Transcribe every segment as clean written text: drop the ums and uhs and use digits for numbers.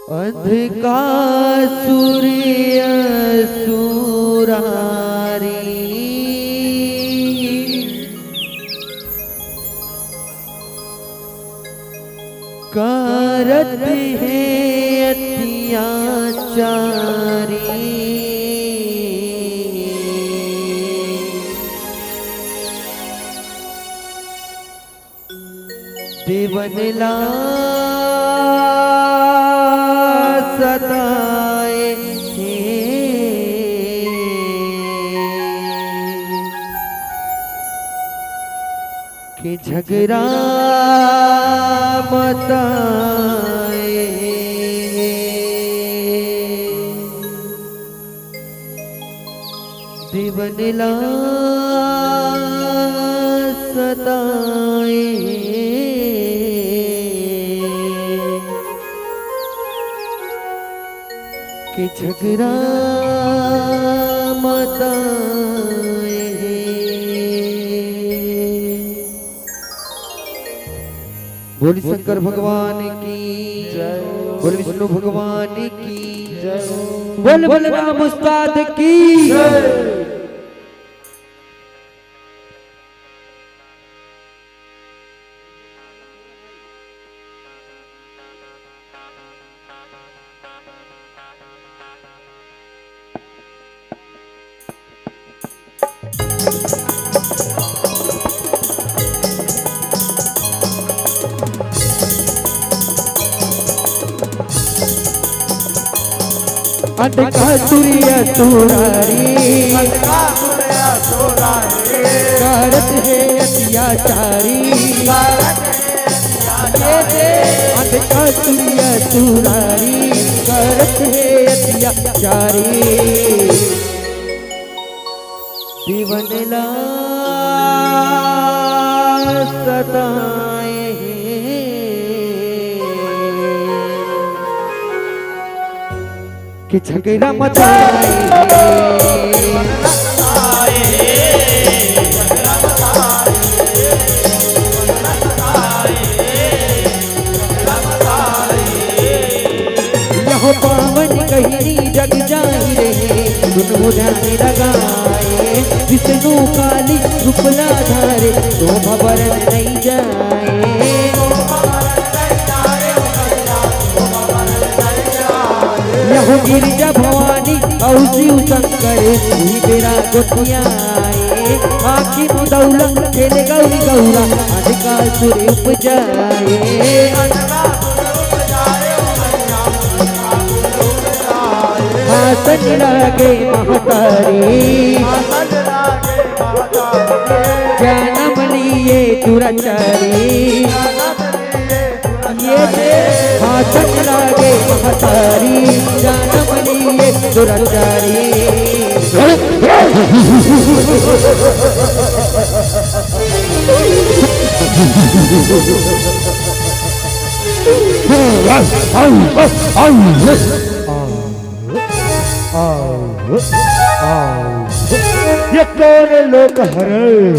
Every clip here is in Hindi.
अंधकार सूर्य सुरारी करत है अत्याचारी देवनला सताए के झगड़ा मताए देवनला सताए के झगड़ा मताए बोल शंकर भगवान की जय, बोल विष्णु भगवान की जय, बोल बलराम उस्ताद की जय। अंधका सूर्य सुरारी करत है अत्याचारी अंधका सूर्य सुरारी करत है अत्याचारी दीवनला सताए कि झगड़ा मचाए यहो पावन कहीं जग जाहि रहे दुनु ध्यान लगाए विष्णु काली रूपला धारे तो भवर नहीं जाए यहो गिरिजा भवानी और शिव शंकर ही मेरा गोतियाए आखी मुदौला खेले गौरी गौरा अंधकार सूर्य उपजाए हासन लागे महतारी जन्म लिए दुराचारी हासन लागे महतारी जन्म लिए दुराचारी ये कौन लोग हरे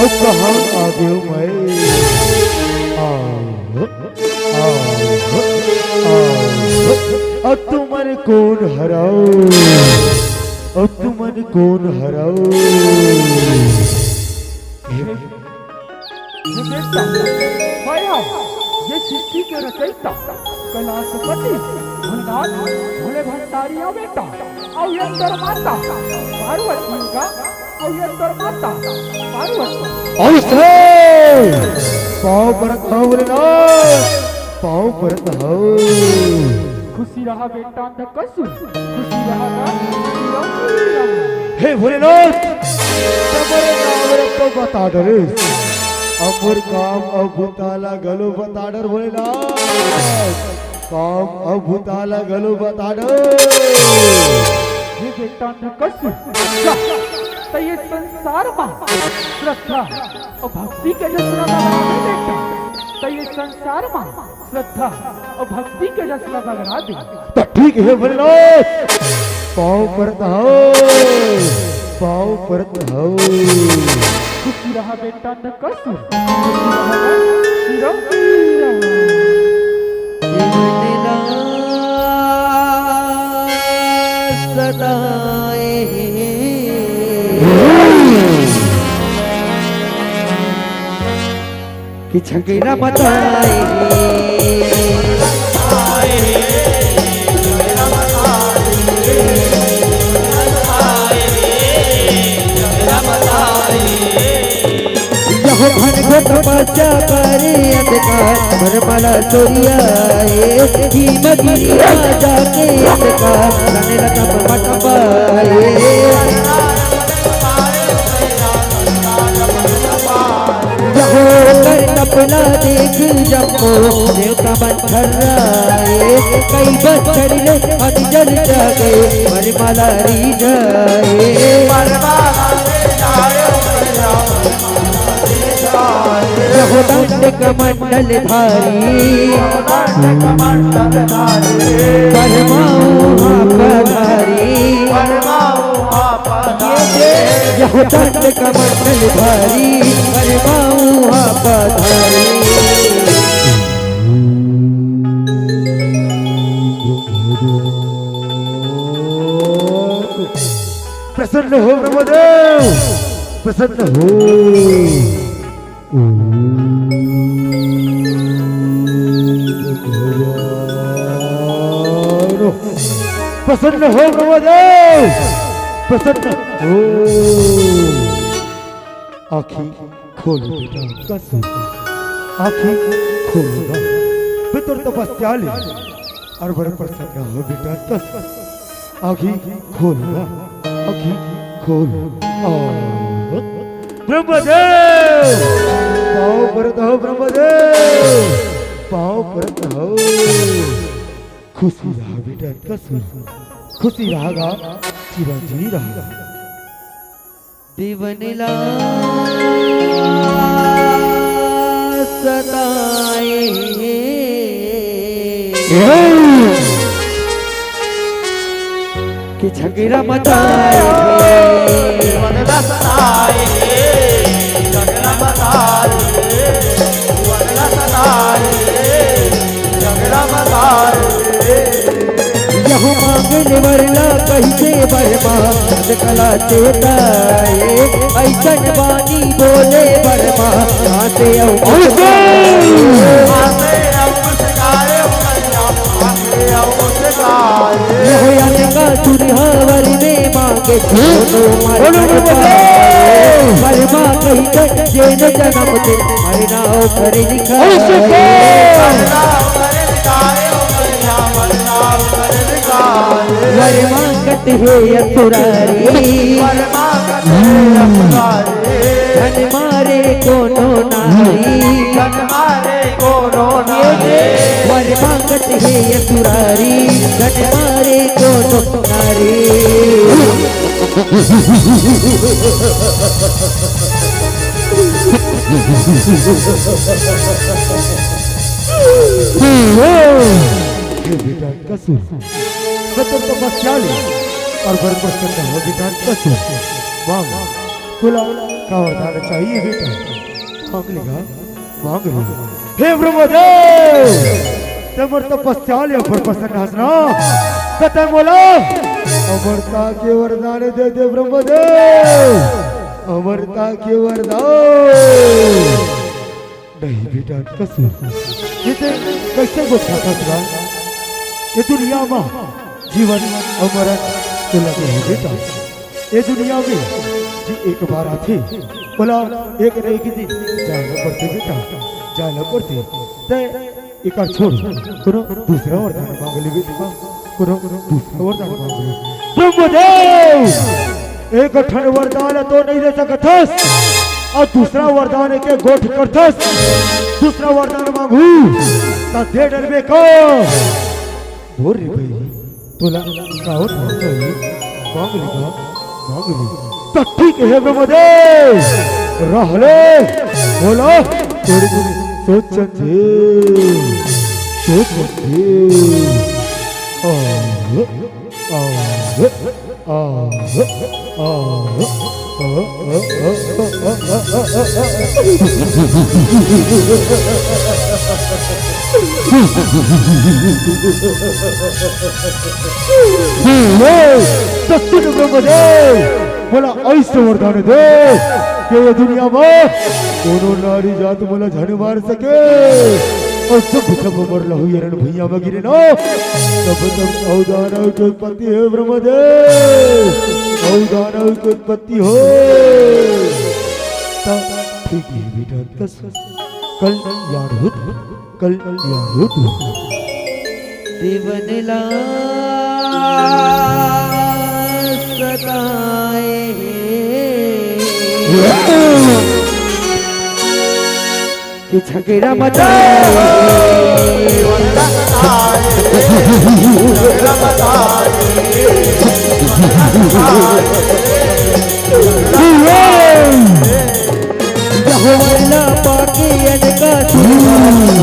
और कहाँ आ गयो मैं और तुमन कौन हराओ और तुमन कौन हराओ ये सिद्धि के रचयिता कैलाशपति भोलेनाथ भोले भंडारिया बेटा और ये अंदर माता पार्वती का और ये अंदर माता पार्वती और पाँव परत हो भोलेनाथ पाँव परत हो खुशी रहा बेटा अंधकसु खुशी रहा हे भोलेनाथ तमरे नाम को बता दे अमर काम अभूताला गलो बता डर भोलेनाथ काम अभूताला गलो बता डर ये बेटा अंधकसु तो ये संसार में श्रद्धा और भक्ति के जस लगा बेटा तो ये संसार में श्रद्धा और भक्ति के जस लगा दे तो ठीक है भोलेनाथ पाँव परत हो पाँव परत हो खुशी रहा बेटा अंधकसु देवनला कि झगड़ा मत आए यहो धन को तपस्या करे अंधकार भरमाला चोरियाए भीमगिरी राजा के अंधकार लाने लगा मटपाए यहो कर तपला देख जम्मो देवता बन ठर्राए कई बच्चर ले अजल जागे भरमाला री जाए यहो दंड कमंडल धारी परमाऊ आपधारी यहो दंड कमंडल धारी परमाऊ आपधारी प्रसन्न हो ब्रह्मदेव प्रसन्न हो प्रसन्न हो ब्रह्मदेव प्रसन्न हो आँखें खोलो बेटा कस आँखें खोलो ना पितर तपस्या ले और बड़े प्रसन्न हो बेटा कस आँखें खोलो ना आँखें खोलो ब्रह्मदेव पाँव परत हो ब्रह्मदेव पाँव परत हो खुशी रहा बेटा कसुर खुशी रहेगा चिरंजीवी रहेगा दिवनला सताए कि झगड़ा मचाए यहो मांगने वरला कहिए बरमा कला चेताए ऐसन बानी बोले बरमा आते यहो अनका सुरहावर में मांगे छोटो बरमा कही जेन जन्म दे मरना कर लिखा वरमांगत है असुरारी धन मारे कोनो नारी वरमांगत है असुरारी धन मारे कोनो नारी बेटा कसुर सतर तपस्या ले और बर प्रसन्न हो बेटा कसुर मांग खुला का वरदान चाहिए बेटा मांग लेगा मांग लेगा हे ब्रह्मदेव तमर तपस्या ले पर प्रसन्न हसना कतै बोला अमरता के वरदान दे दे ब्रह्मदेव अमरता के वरदान नहीं बेटा कसुर ये कैसे गोठा था ये दुनिया में जीवन अमरण तो लगे है बेटा ये दुनिया में जी एक बार आते बोला एक न एक दिन जाना पड़ते बेटा जाना पड़ते ते एक छोड़ करो दूसरा वरदान मांग ले बेटा करो दूसरा वरदान मांग ले ब्रह्मदेव एक ठन वरदान तो नहीं दे सकथस और दूसरा वरदान के गोठ करथस दूसरा वरदान मांगू ता दे डरबे को बोल रे भाई तोला कावत मांग ले तो ठीक है ब्रह्मदेव रहले बोलो थोड़ी सोच ब्रह्मदेव मला ऐसे वरदान दे कि ये दुनिया में दोनों नारी जात मला झन मार सके और सब मरला हुई रण भैया में गिरे ना तब तक औदानव की उत्पत्ति है ब्रह्मदेव औदानव की उत्पत्ति हो ठीक है बेटा कल्याण हो देवनला सताए कि झगड़ा मचाए पाके अनका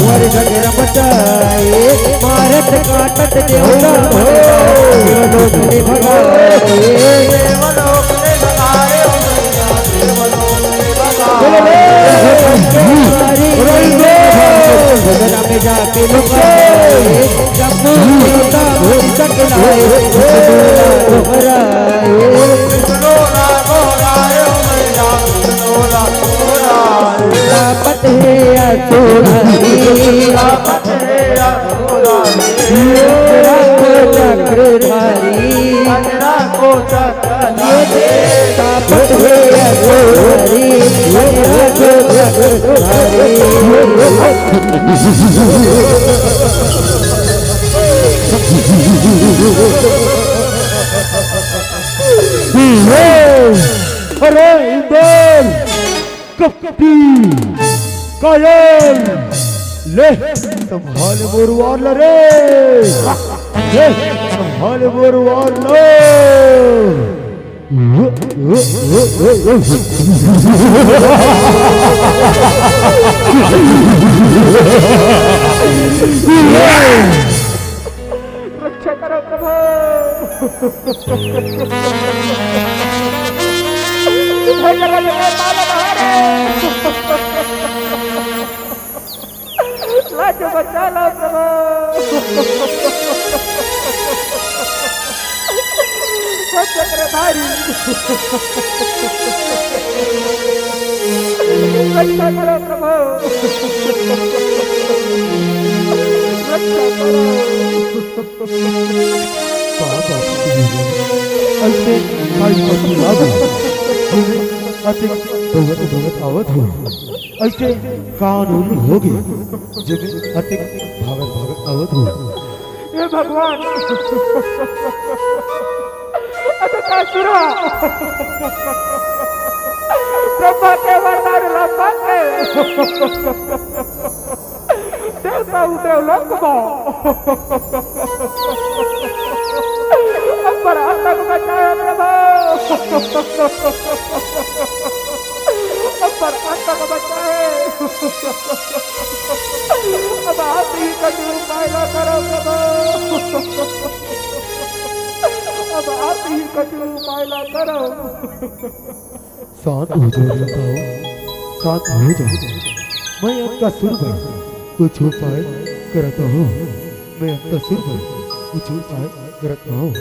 वर झगड़ा मचाए मारत काटत देवता भगवान में जाके अरे इंदौर कपटी कायल ले संभाल मोरवार रे ले संभाल मोरवार रक्षा करो प्रभु लाज बचा लो प्रभु चक्रधारी रक्षा करो प्रभु रक्षा करो ऐसे भगत आवत हो ऐसे कानून हो गए जब अतिक भागत आवत हो ये भगवान अतकासुरा ब्रह्मा के वरदान लंबा के देवता उदेव लोक पर अंतक बचाया प्रभु पर अंतक बचाए अब आप ही कभी उपाय न करो प्रभु अब आप ही कभी उपाय न करो शांत हो जाओ बताओ शांत हो जाओ मैं आपका सुर पर कुछ उपाय करता हूँ मैं आपका सुर पर कुछ उपाय करता हूँ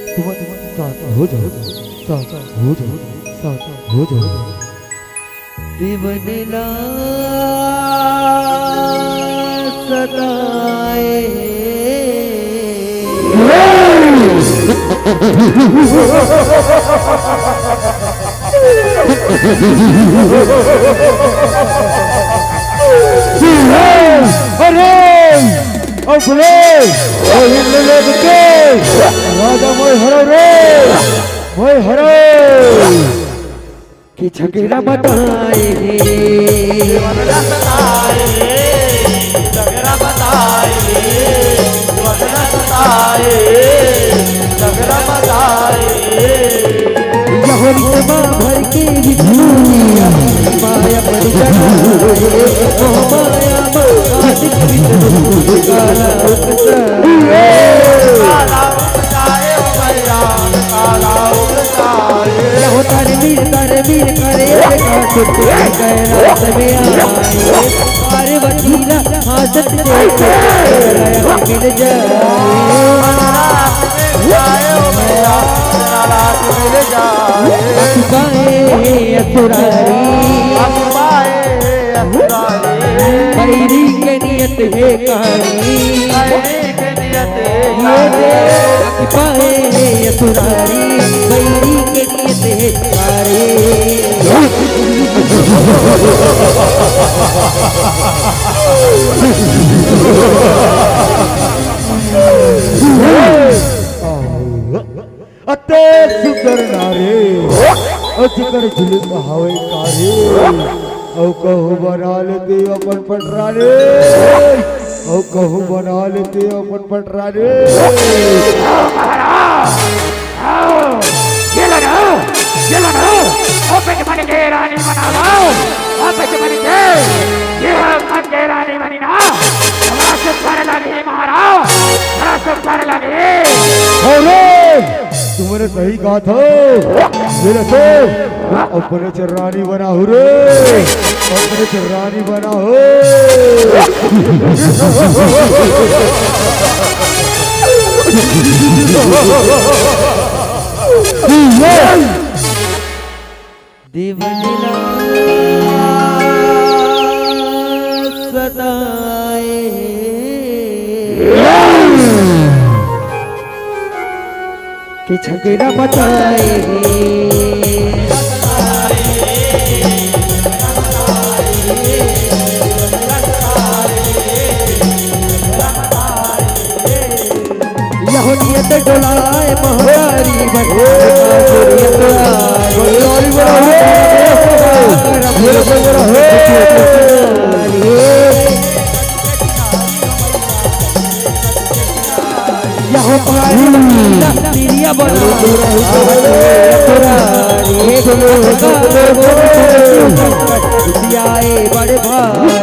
तुम शांत हो जाओ शांत हो जाओ शांत हो जाओ देवनला सताए अरे अपने राजा मैं हरा रे मैं हरा कि झगड़ा बताए भर के माया पर तारे वीर करे पार्वतीला हाजत मिल जाए पाए असुरारी बैरी के नियत है कारी पाए असुरारी बैरी के नियत है कारी अते सुंदर नारे अजगर जुलूम हवे कारे औ कहू बना लेते अपन पटराने औ कहू बना लेते अपन पटराने तुमने सही कहा था मेरे तो अपने चर्रानी बना हो रे अपने चर्रानी बना हो देवलीला सदाए कि झगड़ा बताए यहुनियत डोलाए महारी यहाँ पारिया बना बड़े भारी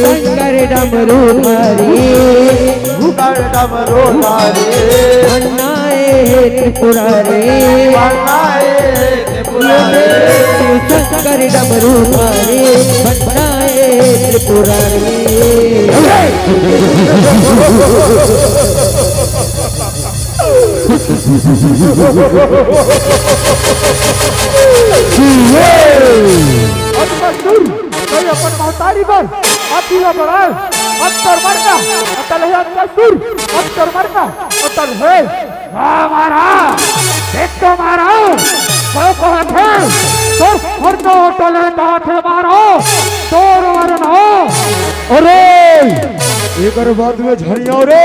शंकर डमरू धारी अन्नाए त्रिपुरारी शंकर डमरू धारी अन्नाए त्रिपुरारी अपन महतारी पर अतिला बड़ाए अंतर मरना अतल है अंतर सुर अंतर मरना अतल है हमारा एक तो मारो को है तो हर दो टले दांत मारो तोर वरना अरे एक बाद में झरिया रे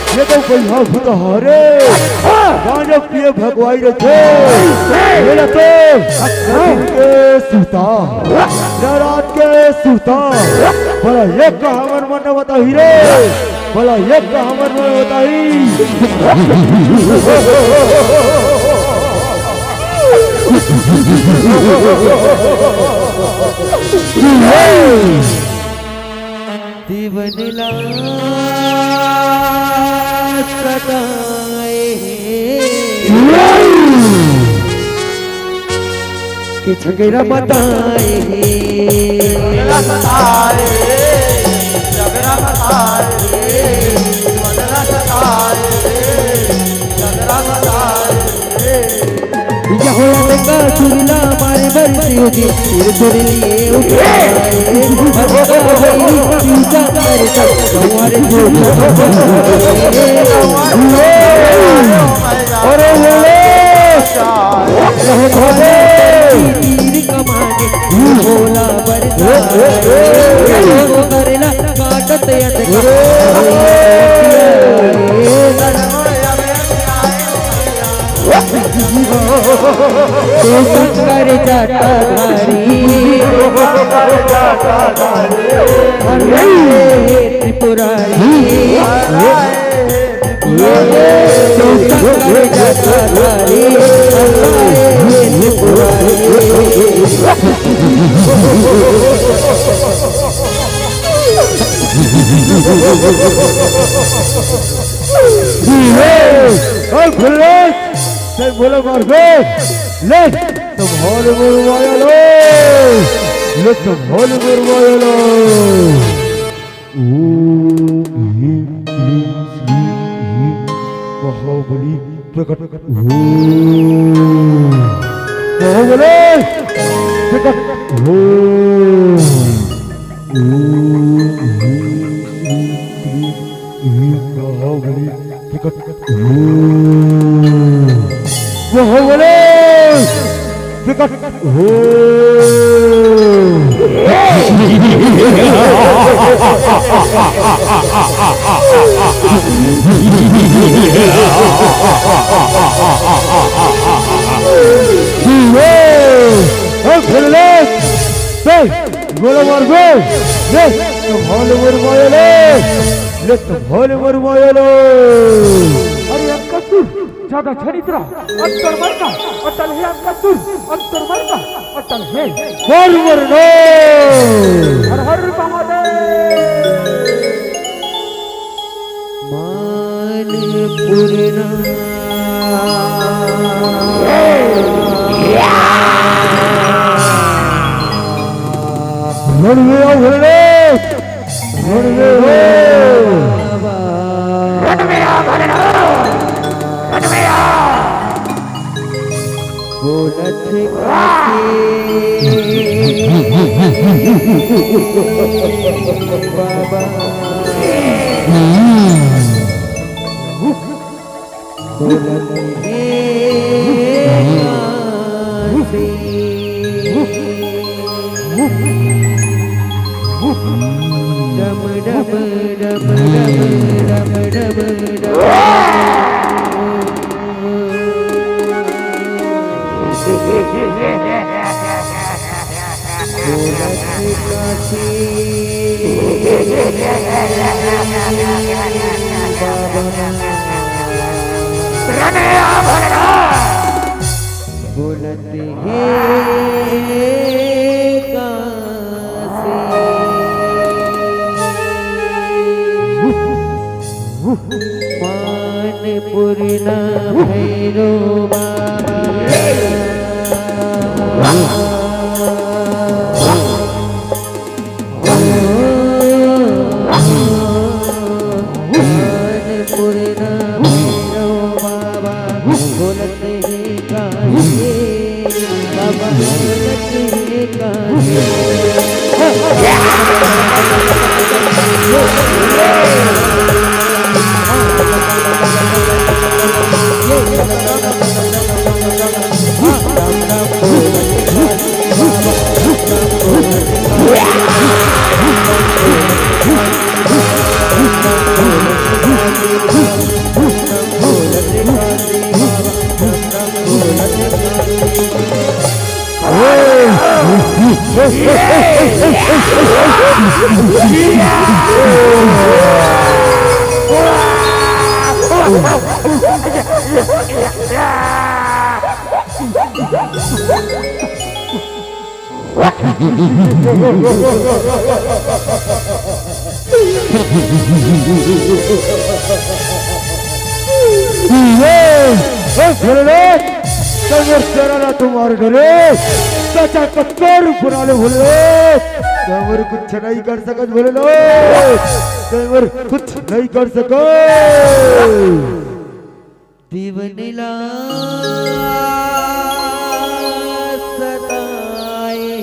ये तो कोई भूत हरे गांजा पिए भगवाई रखे मेरा तो के सूता रात के सूता बोला एक का हमर मन बताही रे बोला एक का हमर मन बताही देवनीला सदाए कि झगड़ा बताए यहाँ का सुरला मारे बरसी होगी सिर सुर लिए उठाए भटका भई पूजा कर सब हमारे अरे बोले तीर कमाने भोला बरसाए करला काटत शंकर जटाधारी त्रिपुरारी शंकर जटाधारी बोलो मार गो ले संभाल मुरवाया लो ले संभाल मुरवाया लो ओम ह्रीं क्लीं श्रीं महाबली प्रकट हो, महाबली प्रकट हो। महाबली प्रकट हो, महाबली प्रकट हो। गोला मार गो ले तुम्हारे मरवायलो ले तुम्हारे मरवायलो। अरे अंकसुर ज्यादा छनित रहा अंतर मरना अटल है अंकसुर अंतर मरना अटल है हर मरना। हर हर महादेव। मान पूर्णा रणवे आओ रणवे रणवे हो रणवे आ रणवे आ बोलत काके बाबा बोलत डम डम डम डम डम डम बोलत मान पूर्णा भैरो बाबा पूर्णा भैरो बाबा बोलत है काहे बाबा बोलत है काहे। तुम्हारे डरे चाचा कत्तर पुराने भूले तमर कुछ नहीं कर सकत बोले लो तमर कुछ नहीं कर सको। दीवनिला सताए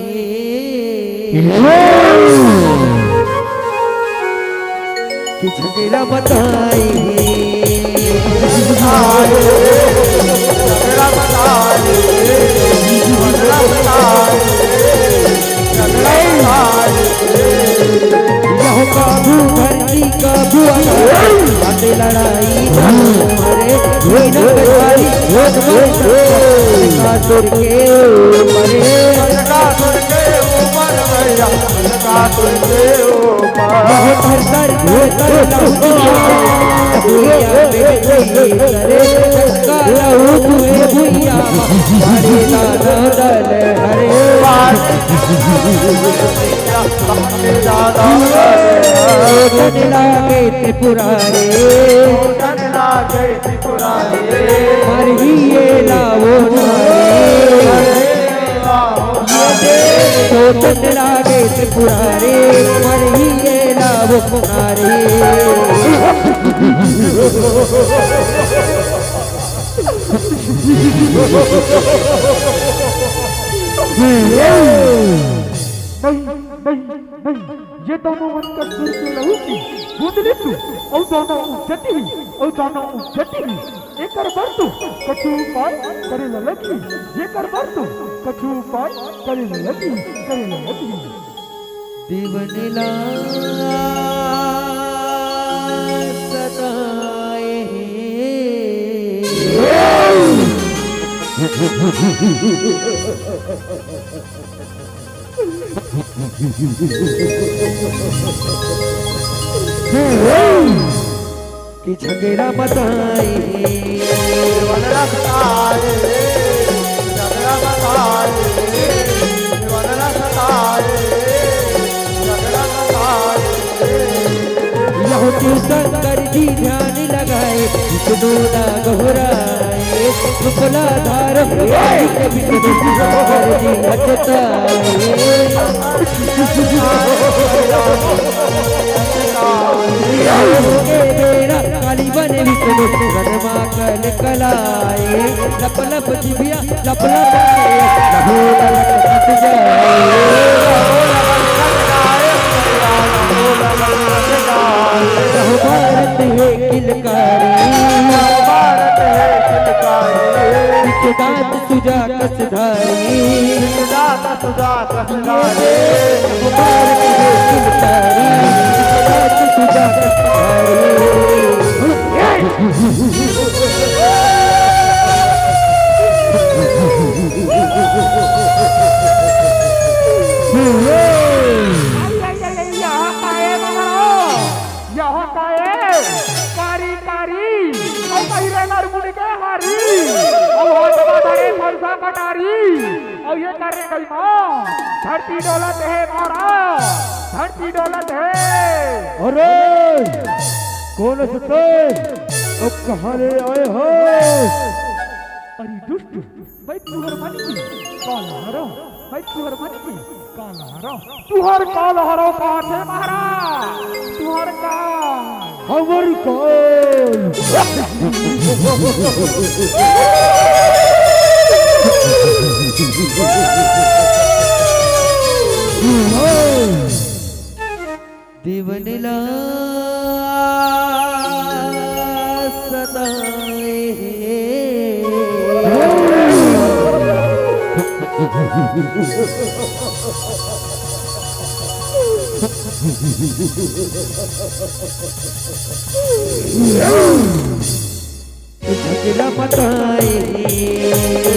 कि झगड़ा बताए काबू भरती काबू आते लड़ाई मरे भीना कसाई रोज कातुर के मरे कातुर के ऊपर भैया कातुर के ऊपर बहुत हर भूया करे काला हुए भूया हरे दादा दल हरे तन लागे त्रिपुरारे मरहिए लावो तो तन लागे त्रिपुरारे मरहिए लावो नारे नहीं, ये दोनों बनकर सुर के लहू की बूंदली तू और दोनों उठती ही और दोनों उठती ही एक कर बर तू कछु पाय करे ललकी ये कर बर तू कछु पाय करे ललकी दीवनिला सताए कि झगड़ा बताए वनरा सताए झगड़ा बताए वनरा सताए झगड़ा बताए यहो तू शंकर जी ध्यान लगाए विष्णु ना गहराए सुफला धार विष्णु शंकर जी हटताए बेड़ा काली बने विष्णु गनमा कल कलाए लप लप जिभिया लप लप लहू ललक कट जाए भारत है किलकारी भारत है किलकारी दांत सुजा कसधारी दांत सुजा कसधारी भारत है किलकारी दांत सुजा और ये कर रहे गई माँ धरती दौलत है मारा धरती दौलत है। अरे कौन सते अब कहाँ ले आए हो? अरे दुष्ट भाई तुहर मन की काला हरो भाई तुहर मन की काला हरो तुहर काला हरो कहाँ से मारा तुहर का हमर कौन दीवनिला सताए झगड़ा बताए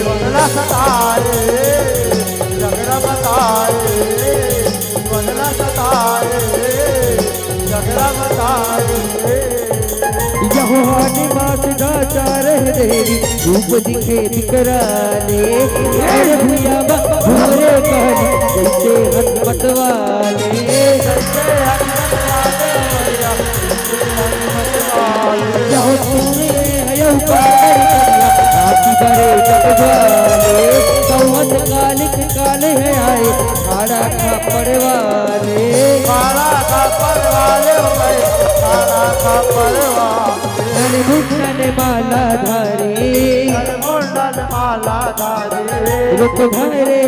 वनरा सताए झगड़ा बताए वनरा सताए झगड़ा बताए यहोवा ने मात गाचा रहे देवी रूप दिखे दिकराले भैया भूरे कहने जैसे हनुमत वाले यहो तूने हयो काकी बड़े जगवाले सौवत कालिक काले है आए खाड़ा खापड़ वाले मुंडन माला धारे रुक धारे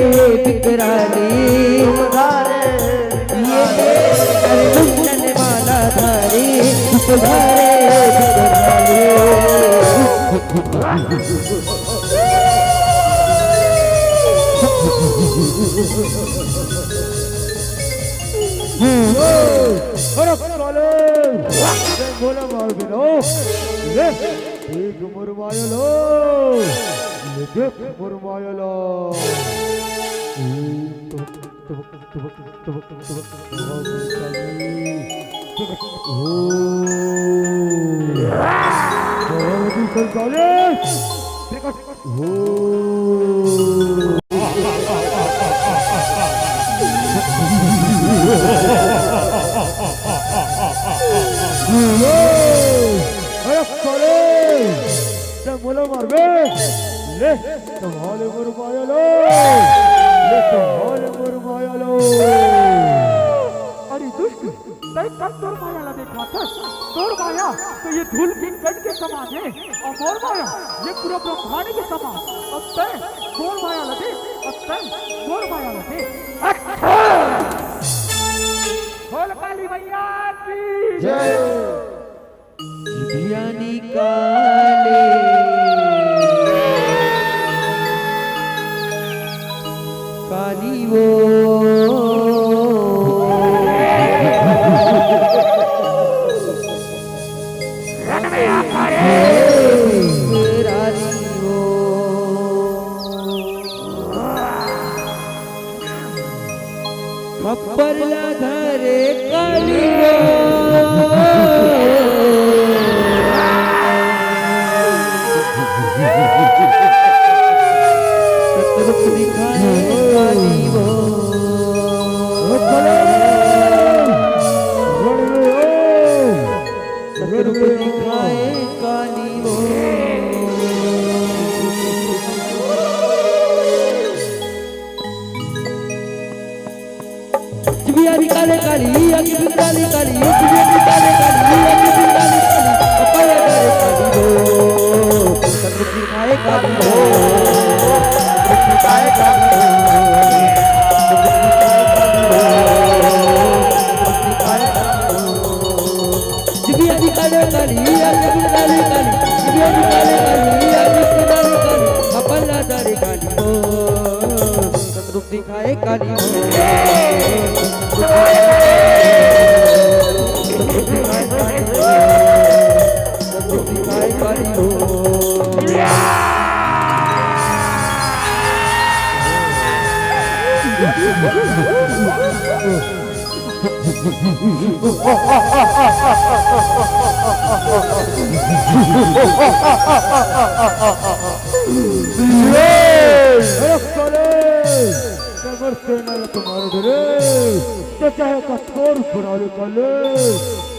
बिकराली ये अरे मुंडन माला धारे रुक धारे अरे साले बोला मार गिनो ले एक मुरमायलो ले देख मुरमायलो बोलो मारबे ले तुम्हारे मुरमायलो ले तुम्हारे मुरमायलो अरे दुष्ट तय कब तोर माया ला देखा था तोर माया तो ये धूल की कण के समान है और मोर माया ये पूरा ब्रह्मांड के समान और तय मोर माया लगे और तय मोर माया लगे बोल काली मैया की जय। जिभिया निकाले काली वो रानी वो खप्पर ला धरे काली वो सतरूप दिखाए काली वो सतरूप दिखाए काली वो जिभिया निकाले काली आगे निकाले काली जिभिया निकाले काली आगे निकाले काली कपाया करे काली वो सतरूप दिखाए काली वो दिखाए काली जिभिया निकाले काली आगे निकाले काली जिभिया निकाले काली आगे निकाले काली कपाला करे काली वो सतरूप दिखाए काली वो सतरूप दिखाए काली वो कमर से न तुम्हारे डरे तो चाहे कठोर बना ले काले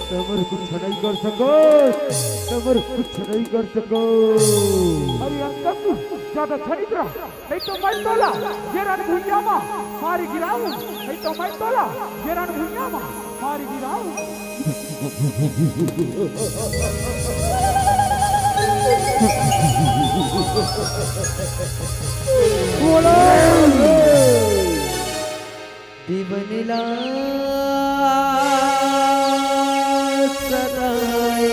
कमर कुछ नहीं कर सको कमर कुछ नहीं कर सको अरे अंकल ज्यादा छनित रहा नहीं तो मैं तोला ये रण भुइया मा मारी गिराऊं नहीं तो मैं तोला ये रण भुइया मा मारी गिराऊं बोलो दिवनला सदाए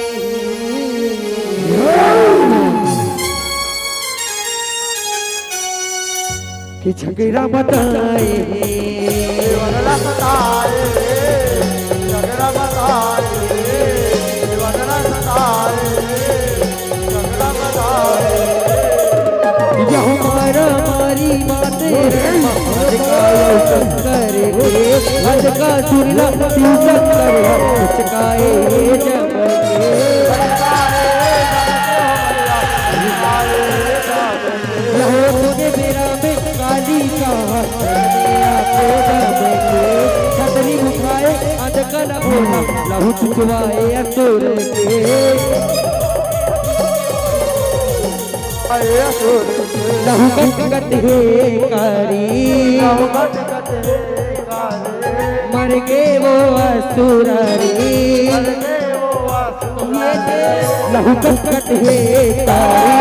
कि झगड़ा बताए वरना सताए झगड़ा बताए वरना सताए झगड़ा बताए यह हमारा मारी माते हद का शंकर के हद का सुरला तू शंकर चकाए जब के मेरा में काली का छतरी उठाए अधकल बोला लहू चुचवाए असुर के लहू कट हे कारी मर गे वो असुर लहू कट हे कारी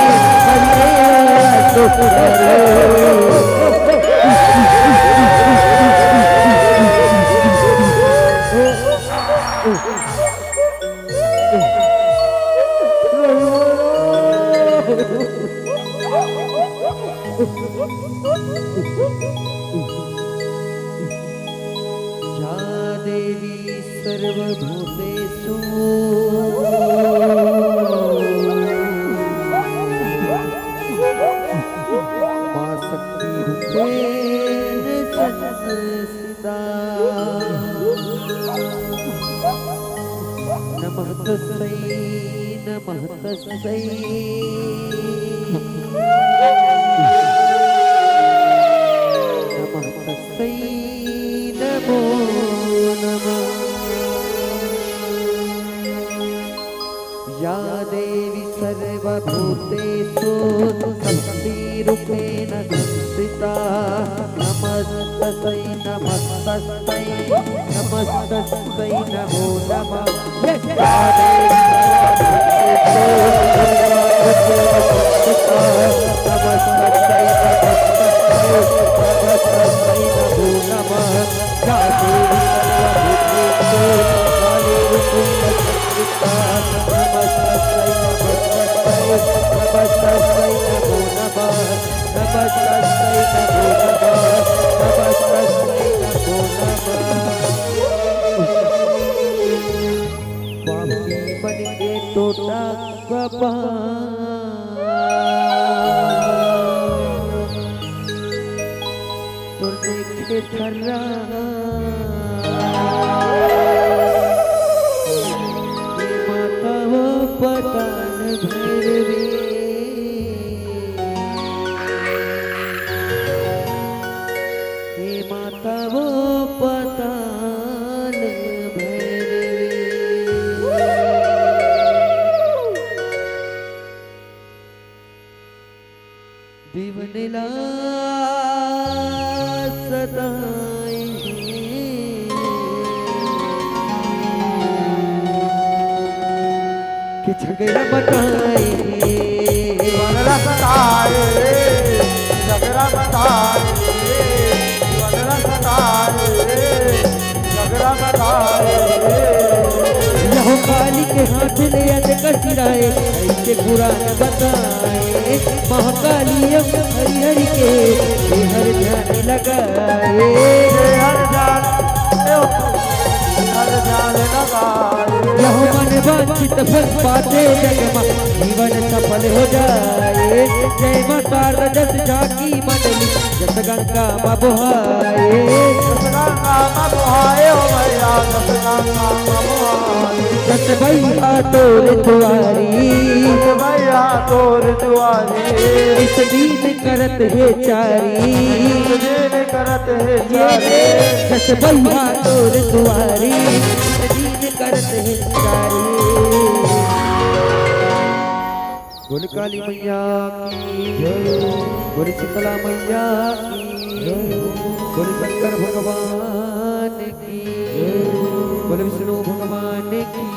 या देवी सर्वभूतेषु मां शक्ति रूपेण संस्थिता नमः तस्मै नमः तस्मै नमः तस्मै नमो नमः या देवी सर्वभूतेषु शक्तिरूपेण संस्थिता नमस्तस्यै नमस्तस्यै नमः नमस्तस्यै नमो नमः बन के टोटा गपा तो देखे थर्रा माता वो पतान भैरवी हे माता वो पतान दीवनेला सताए कि झगड़ा बताए वनरा सताए झगड़ा बताए वनरा सताए झगड़ा बताए यहो काली के हाथ ले अद कसिराए ऐसे बुरा न बताए महाकाली अब हरि हरि के हर ध्यान लगाए हर जान लगाए यहो मन वांछित फल पाते जगमा जीवन सफल हो जाए जय माता रजत जाकी मंडली जस गंगा बबुहाए गंगा मबुहाए ओ मैया गंगा मबुहाए जस भैया तोर दुआरी भैया तोर दुआरे इस दीन करत है चारी दिन करत है चारे जस भैया तोर दुआरी इस दीन करत है चारी बोल काली मैया की बोल शीतला मैया की बोल शंकर भगवान की बोल विष्णु भगवान की